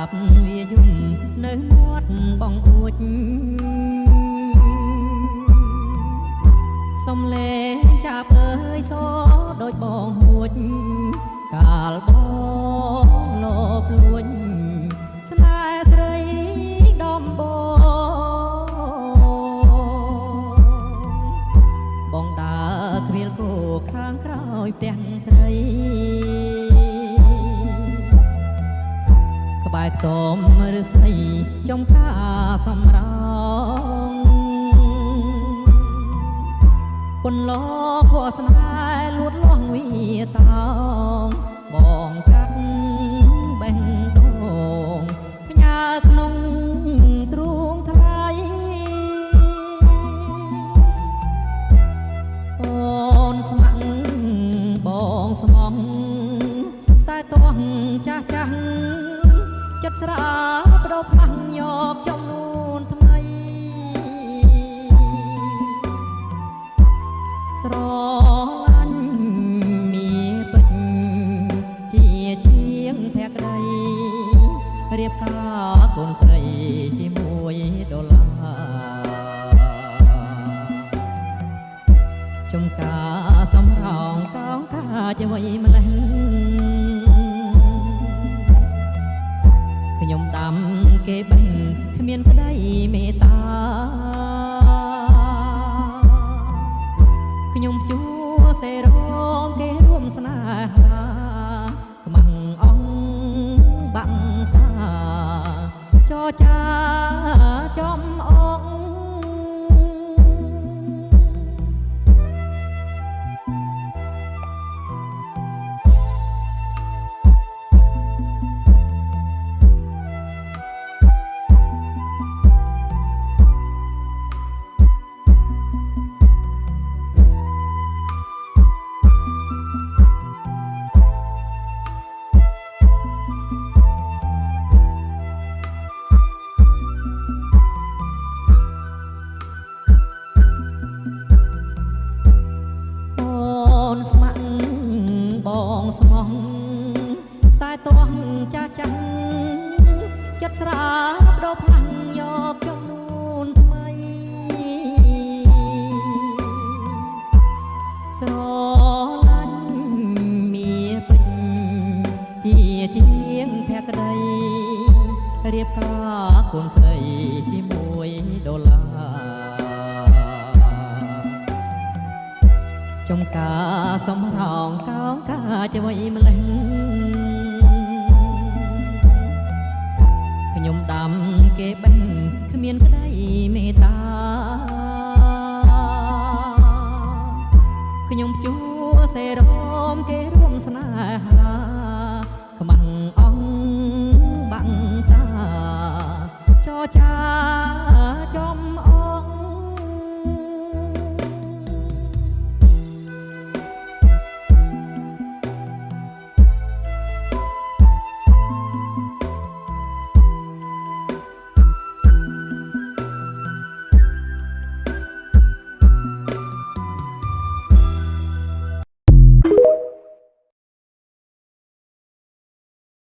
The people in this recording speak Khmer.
ប់វាយំនៅមាត់បងអួចសំលេងចាប់អើយសដូចបងមួចកាលបងលោកលួចស្នេហ៍ស្រីដំបងដើរគ្រាលគោខាងក្រោយផ្ទះស្រីក្បែរខ្ទមឫស្សីចំការសំរោងពន្លកពណ៌ស្នេហ៍លួតលាស់វាតោងបងកាត់បេះដូងផ្ញើក្នុងទ្រូងថ្លៃអូនស្ម័គ្របងស្មងតែតោះចាស់ចាស់ចិត្តស្រាលបដោផ្មាស់យកចំនួនថ្មីស្រឡាញ់មានពេញជាជាងភក្តីរៀបការកូនស្រីជាមួយដុល្លារចំការសំរោងកោងកាជាវ័យម្លេះខ្ញុំដាំគេបេះគ្មានក្តីមេត្តាខ្ញុំជួសេរងគេរួមស្នេហាខ្មាំងអង្គបាក់សាចរចាចំអងស្ម័គ្របងស្មងតែតោះចាស់ចាស់ចិត្តស្រាបដោផ្លាស់យកចំនួនថ្មីស្រឡាញ់មានពេញជាជាងភក្តីរៀបការកូនស្រីជាមួយដុល្លារចំការសំរោងកោងកាជាវ័យម្លេះ